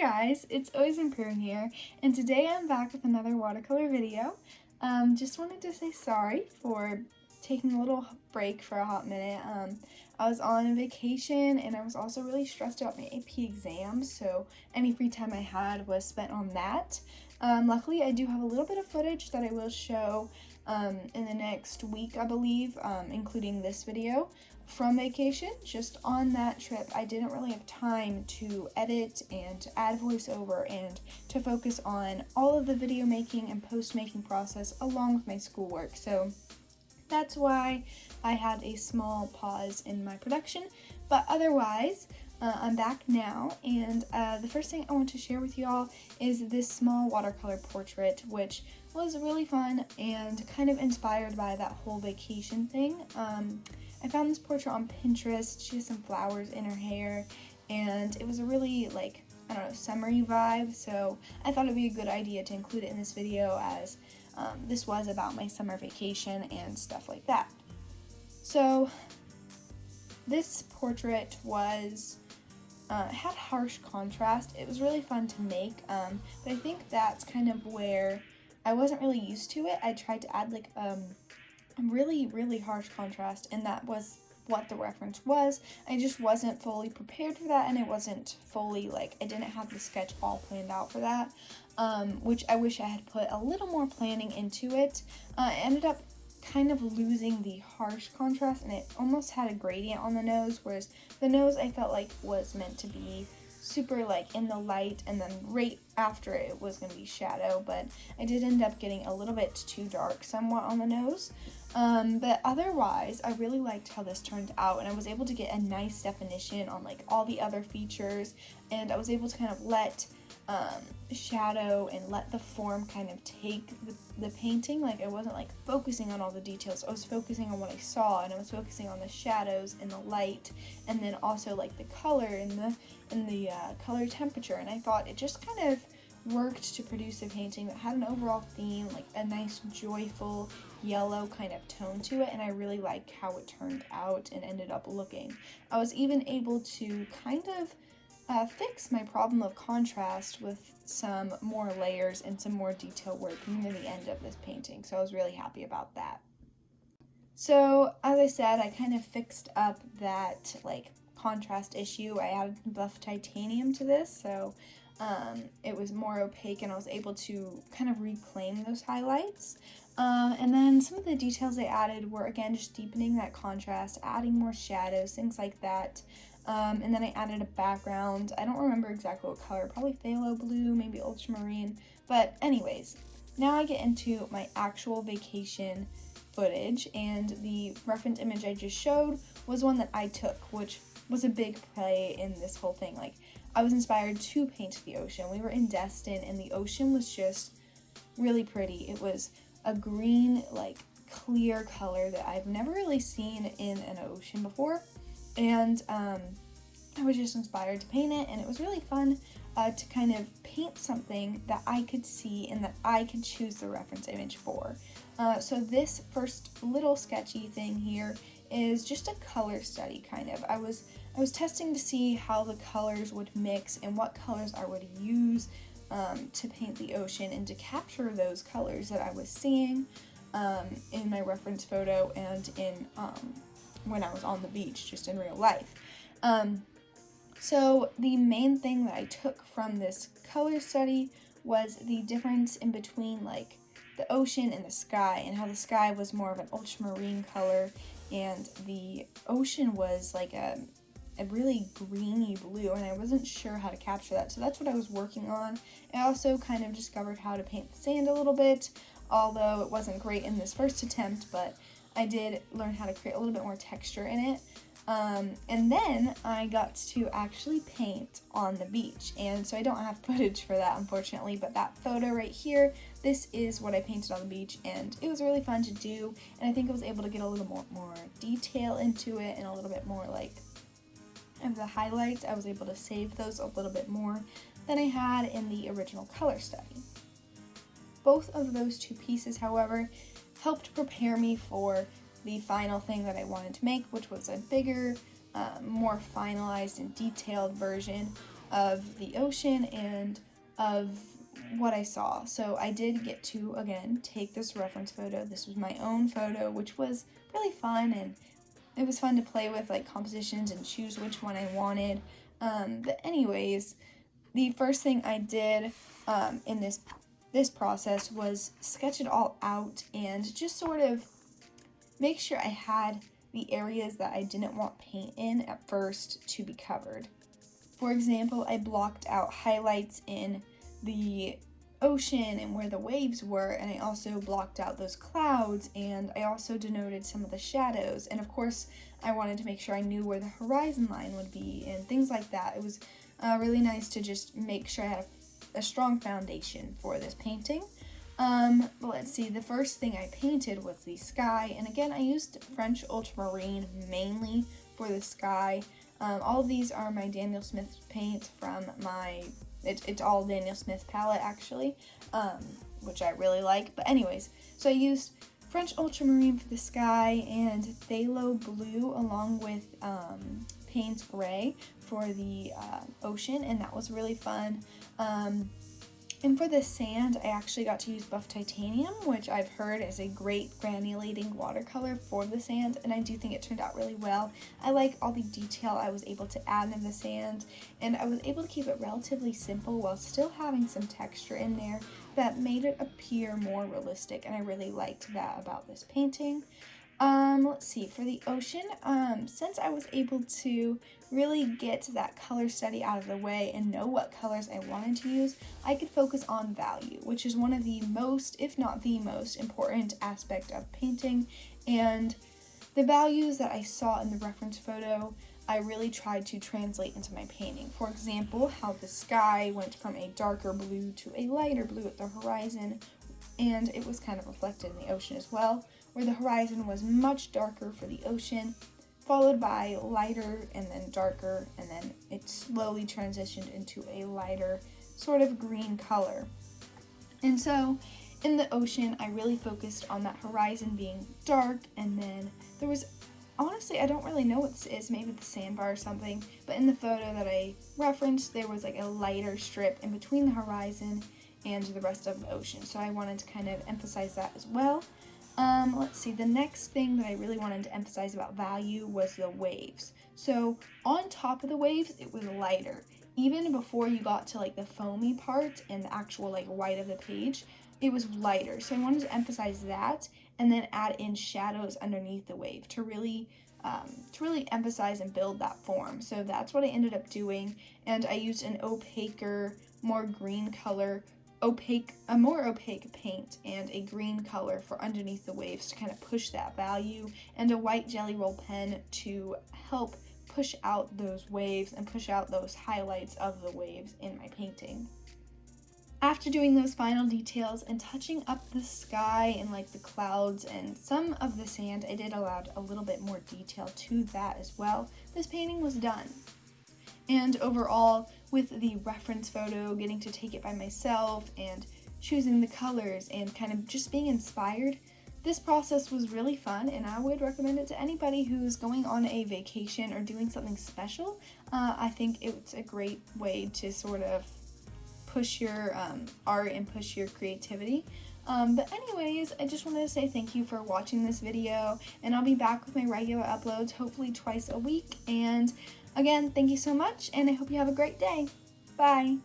guys, it's Always Improving here, and today I'm back with another watercolor video. Just wanted to say sorry for taking a little break for a hot minute. I was on vacation and I was also really stressed about my AP exams, so any free time I had was spent on that. Luckily, I do have a little bit of footage that I will show in the next week, I believe, including this video from vacation. Just on that trip, I didn't really have time to edit and to add voiceover and to focus on all of the video making and post making process along with my schoolwork. So that's why I had a small pause in my production, but otherwise, I'm back now, and the first thing I want to share with y'all is this small watercolor portrait, which was really fun and kind of inspired by that whole vacation thing. I found this portrait on Pinterest. She has some flowers in her hair, and it was a really, I don't know, summery vibe, so I thought it'd be a good idea to include it in this video as this was about my summer vacation and stuff like that. So this portrait was had harsh contrast. It was really fun to make, but I think that's kind of where I wasn't really used to it. I tried to add a really harsh contrast, and that was what the reference was. I just wasn't fully prepared for that, and it wasn't fully, I didn't have the sketch all planned out for that, which I wish I had put a little more planning into it. I ended up kind of losing the harsh contrast, and it almost had a gradient on the nose, whereas the nose I felt like was meant to be super in the light, and then right after it was going to be shadow, but I did end up getting a little bit too dark somewhat on the nose. But otherwise, I really liked how this turned out, and I was able to get a nice definition on all the other features, and I was able to kind of let shadow and let the form kind of take the painting. I wasn't focusing on all the details. I was focusing on what I saw, and I was focusing on the shadows and the light, and then also the color and the color temperature, and I thought it just kind of worked to produce a painting that had an overall theme, a nice joyful yellow kind of tone to it, and I really liked how it turned out and ended up looking. I was even able to kind of fix my problem of contrast with some more layers and some more detail work near the end of this painting, so I was really happy about that. So as I said, I kind of fixed up that contrast issue. I added buff titanium to this, so it was more opaque, and I was able to kind of reclaim those highlights. And then some of the details I added were, again, just deepening that contrast, adding more shadows, things like that. And then I added a background. I don't remember exactly what color, probably phthalo blue, maybe ultramarine. But anyways, now I get into my actual vacation footage, and the reference image I just showed was one that I took, which was a big play in this whole thing. I was inspired to paint the ocean. We were in Destin, and the ocean was just really pretty. It was a green, clear color that I've never really seen in an ocean before, and I was just inspired to paint it, and it was really fun to kind of paint something that I could see and that I could choose the reference image for. So this first little sketchy thing here is just a color study, kind of. I was testing to see how the colors would mix and what colors I would use to paint the ocean and to capture those colors that I was seeing in my reference photo and in when I was on the beach, just in real life. So the main thing that I took from this color study was the difference in between the ocean and the sky, and how the sky was more of an ultramarine color and the ocean was a really greeny blue, and I wasn't sure how to capture that, so that's what I was working on. I also kind of discovered how to paint the sand a little bit, although it wasn't great in this first attempt, but I did learn how to create a little bit more texture in it. And then I got to actually paint on the beach, and so I don't have footage for that, unfortunately, but that photo right here, this is what I painted on the beach, and it was really fun to do, and I think I was able to get a little more detail into it, and a little bit more of the highlights. I was able to save those a little bit more than I had in the original color study. Both of those two pieces, however, helped prepare me for the final thing that I wanted to make, which was a bigger, more finalized and detailed version of the ocean and of what I saw. So I did get to, again, take this reference photo. This was my own photo, which was really fun, and it was fun to play with like compositions and choose which one I wanted. But anyways, the first thing I did in this process was sketch it all out and just sort of make sure I had the areas that I didn't want paint in at first to be covered. For example, I blocked out highlights in the ocean and where the waves were, and I also blocked out those clouds, and I also denoted some of the shadows, and of course I wanted to make sure I knew where the horizon line would be and things like that. It was really nice to just make sure I had a strong foundation for this painting. But let's see, the first thing I painted was the sky, and again I used French ultramarine mainly for the sky. All of these are my Daniel Smith paint from my it's all Daniel Smith palette actually, which I really like. But anyways, so I used French ultramarine for the sky and phthalo blue along with Payne's gray for the ocean, and that was really fun. And for the sand, I actually got to use buff titanium, which I've heard is a great granulating watercolor for the sand, and I do think it turned out really well. I like all the detail I was able to add in the sand, and I was able to keep it relatively simple while still having some texture in there that made it appear more realistic, and I really liked that about this painting. Let's see, for the ocean, since I was able to really get that color study out of the way and know what colors I wanted to use, I could focus on value, which is one of the most, if not the most important aspect of painting, and the values that I saw in the reference photo, I really tried to translate into my painting. For example, how the sky went from a darker blue to a lighter blue at the horizon, and it was kind of reflected in the ocean as well, where the horizon was much darker for the ocean, followed by lighter and then darker, and then it slowly transitioned into a lighter sort of green color. And so in the ocean, I really focused on that horizon being dark, and then there was, honestly, I don't really know what this is, maybe the sandbar or something, but in the photo that I referenced, there was like a lighter strip in between the horizon and the rest of the ocean, so I wanted to kind of emphasize that as well. Let's see, the next thing that I really wanted to emphasize about value was the waves. So on top of the waves, it was lighter. Even before you got to like the foamy part and the actual like white of the page, it was lighter. So I wanted to emphasize that and then add in shadows underneath the wave to really emphasize and build that form. So that's what I ended up doing, and I used an opaquer, more green color, a more opaque paint and a green color for underneath the waves to kind of push that value, and a white Jelly Roll pen to help push out those waves and push out those highlights of the waves in my painting. After doing those final details and touching up the sky and like the clouds and some of the sand, I did add a little bit more detail to that as well. This painting was done. And overall, with the reference photo, getting to take it by myself and choosing the colors and kind of just being inspired, this process was really fun, and I would recommend it to anybody who's going on a vacation or doing something special. I think it's a great way to sort of push your art and push your creativity. But anyways, I just wanted to say thank you for watching this video, and I'll be back with my regular uploads, hopefully twice a week. And again, thank you so much, and I hope you have a great day. Bye!